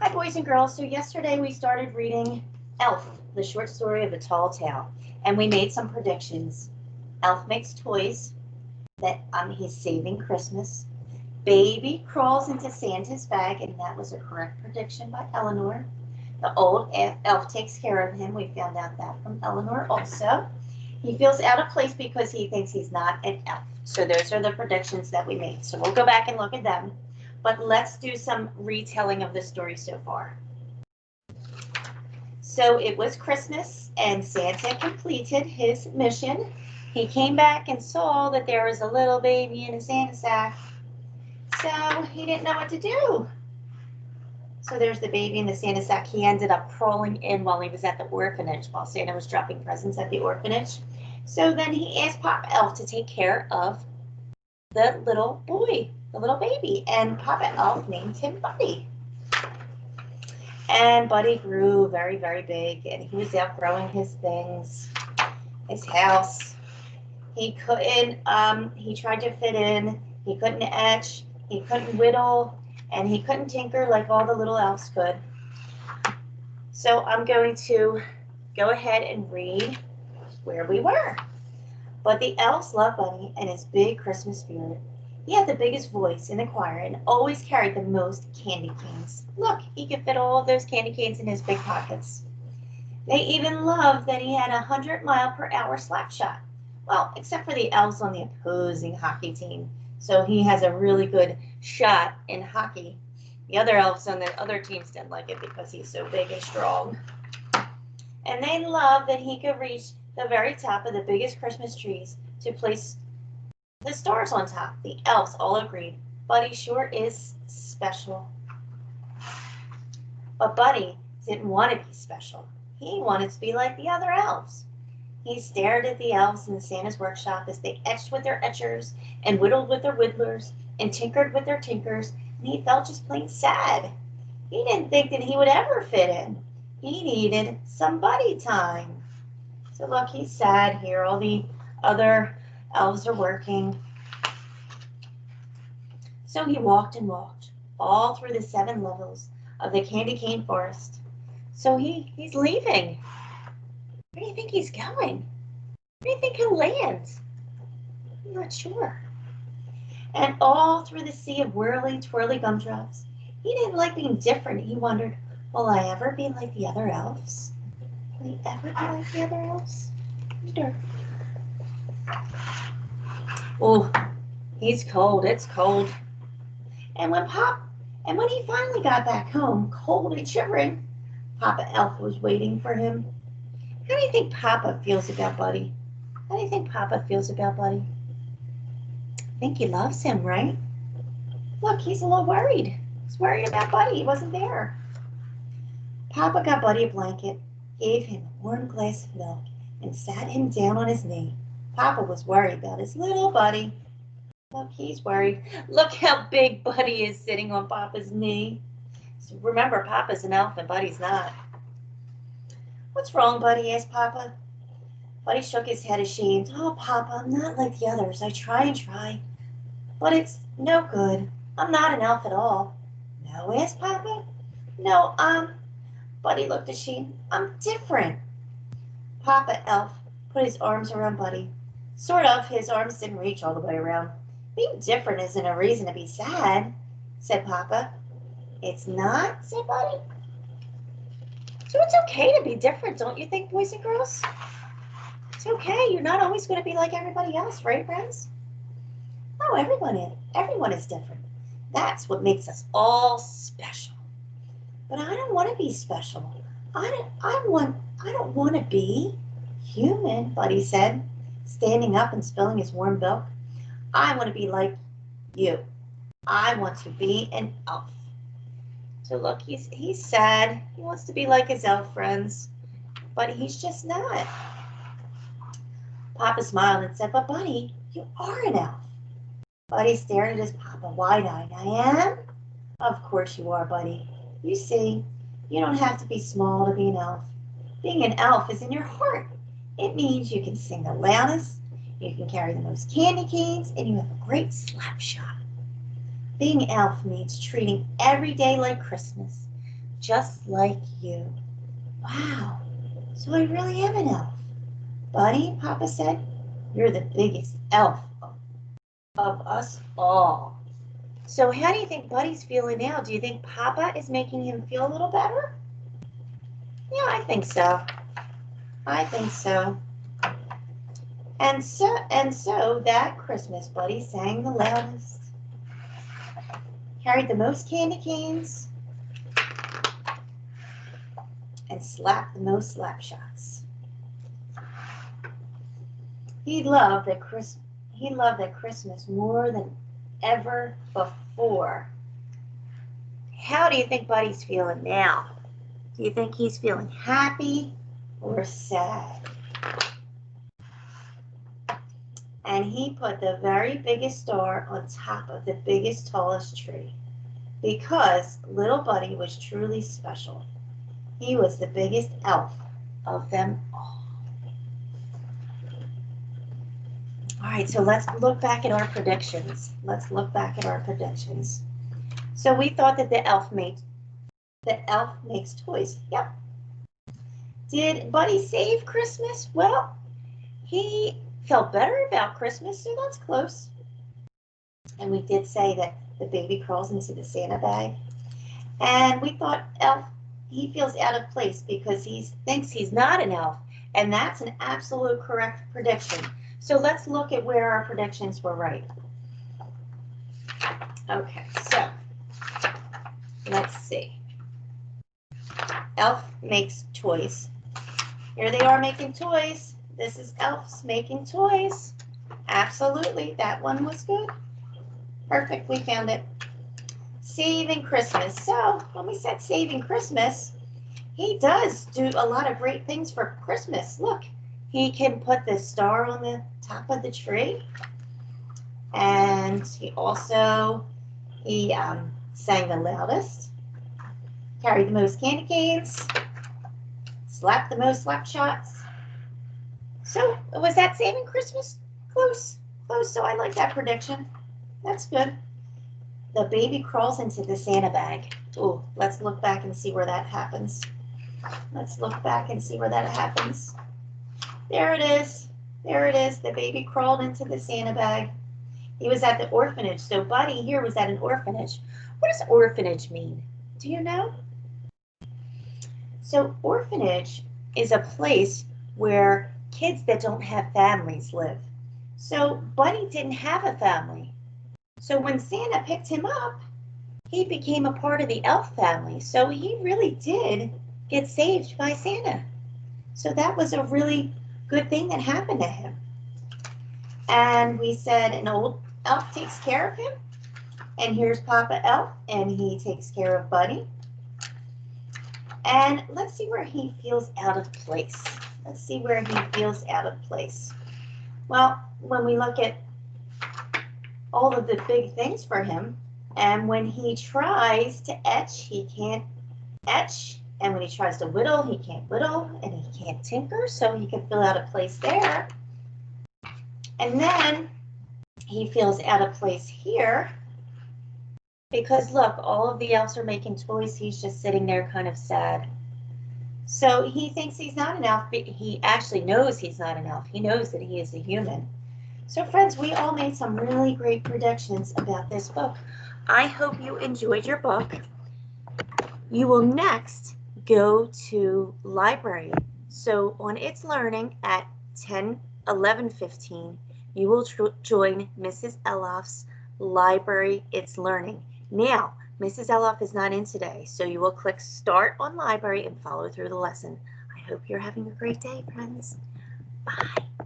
Hi, boys and girls. So yesterday we started reading Elf, the short story of a tall tale, and we made some predictions. Elf makes toys that he's saving Christmas. Baby crawls into Santa's bag, and that was a correct prediction by Eleanor. The old elf takes care of him. We found out that from Eleanor also. He feels out of place because he thinks he's not an elf. So those are the predictions that we made. So we'll go back and look at them. But let's do some retelling of the story so far. So it was Christmas and Santa completed his mission. He came back and saw that there was a little baby in a Santa sack. So he didn't know what to do. So there's the baby in the Santa sack. He ended up crawling in while he was at the orphanage, while Santa was dropping presents at the orphanage. So then he asked Papa Elf to take care of the little boy, the little baby, and Papa Elf named him Buddy. And Buddy grew very, very big, and he was outgrowing his things, his house. He couldn't, he tried to fit in, he couldn't etch, he couldn't whittle, and he couldn't tinker like all the little elves could. So I'm going to go ahead and read where we were. But the elves loved Buddy and his big Christmas spirit. He had the biggest voice in the choir and always carried the most candy canes. Look, he could fit all of those candy canes in his big pockets. They even loved that he had a 100-mile-per-hour slap shot. Well, except for the elves on the opposing hockey team. So he has a really good shot in hockey. The other elves on the other teams didn't like it because he's so big and strong. And they loved that he could reach the very top of the biggest Christmas trees to place the stars on top. The elves all agreed. Buddy sure is special. But Buddy didn't want to be special. He wanted to be like the other elves. He stared at the elves in Santa's workshop as they etched with their etchers and whittled with their whittlers and tinkered with their tinkers, and he felt just plain sad. He didn't think that he would ever fit in. He needed some buddy time. So look, he's sad here. All the other elves are working. So he walked and walked all through the 7 levels of the candy cane forest. So he's leaving. Where do you think he's going? Where do you think he'll land? I'm not sure. And all through the sea of whirly, twirly gumdrops, he didn't like being different. He wondered, will I ever be like the other elves? Will he ever be like the other elves? I wonder. Oh, he's cold. It's cold. And when he finally got back home, cold and shivering, Papa Elf was waiting for him. How do you think Papa feels about Buddy? How do you think Papa feels about Buddy? I think he loves him, right? Look, he's a little worried. He's worried about Buddy. He wasn't there. Papa got Buddy a blanket, gave him a warm glass of milk, and sat him down on his knee. Papa was worried about his little Buddy. Look, he's worried. Look how big Buddy is sitting on Papa's knee. So remember, Papa's an elf and Buddy's not. What's wrong, Buddy? Asked Papa. Buddy shook his head ashamed. Oh, Papa, I'm not like the others. I try and try, but it's no good. I'm not an elf at all. No, asked Papa. No, Buddy looked ashamed. I'm different. Papa Elf put his arms around Buddy. Sort of, his arms didn't reach all the way around. Being different isn't a reason to be sad, said Papa. It's not, said Buddy. So it's okay to be different, don't you think, boys and girls? It's okay. You're not always going to be like everybody else, right, friends? No, everyone is different. That's what makes us all special. But I don't want to be special. I don't want to be human, Buddy said, standing up and spilling his warm milk. I want to be like you. I want to be an elf. So look, he's sad. He wants to be like his elf friends, but he's just not. Papa smiled and said, but Buddy, you are an elf. Buddy stared at his Papa wide-eyed. I am? Of course you are, Buddy. You see, you don't have to be small to be an elf. Being an elf is in your heart. It means you can sing the loudest, you can carry the most candy canes, and you have a great slap shot. Being elf means treating every day like Christmas, just like you. Wow, so I really am an elf. Buddy, Papa said, you're the biggest elf of us all. So how do you think Buddy's feeling now? Do you think Papa is making him feel a little better? Yeah, I think so. I think so. And so that Christmas, Buddy sang the loudest, carried the most candy canes, and slapped the most slap shots. He loved that Christmas more than ever before. How do you think Buddy's feeling now? Do you think he's feeling happy or sad? And he put the very biggest star on top of the biggest, tallest tree, because little Buddy was truly special. He was the biggest elf of them all. All right, so let's look back at our predictions. So we thought that the elf makes toys. Yep. Did Buddy save Christmas? Well, he felt better about Christmas, so that's close. And we did say that the baby crawls into the Santa bag. And we thought elf, he feels out of place because he thinks he's not an elf. And that's an absolute correct prediction. So let's look at where our predictions were right. Okay, so let's see. Elf makes toys. Here they are making toys. This is elves making toys. Absolutely, that one was good. Perfect, we found it. Saving Christmas. So when we said saving Christmas, he does do a lot of great things for Christmas. Look, he can put the star on the top of the tree. And he also, sang the loudest, carried the most candy canes, slapped the most slap shots. So was that saving Christmas? Close, so I like that prediction. That's good. The baby crawls into the Santa bag. Ooh, let's look back and see where that happens. There it is. The baby crawled into the Santa bag. He was at the orphanage. So Buddy here was at an orphanage. What does orphanage mean? Do you know? So orphanage is a place where kids that don't have families live. So Buddy didn't have a family. So when Santa picked him up, he became a part of the elf family. So he really did get saved by Santa. So that was a really good thing that happened to him. And we said an old elf takes care of him. And here's Papa Elf, and he takes care of Buddy. And let's see where he feels out of place. Well, when we look at all of the big things for him, and when he tries to etch, he can't etch. And when he tries to whittle, he can't whittle, and he can't tinker, so he can feel out of place there. And then he feels out of place here, because look, all of the elves are making toys. He's just sitting there kind of sad. So he thinks he's not an elf, but he actually knows he's not an elf. He knows that he is a human. So friends, we all made some really great predictions about this book. I hope you enjoyed your book. You will next go to library. So on It's Learning at 11:15, you will join Mrs. Elof's library It's Learning. Now, Mrs. Elof is not in today, so you will click Start on Library and follow through the lesson. I hope you're having a great day, friends. Bye.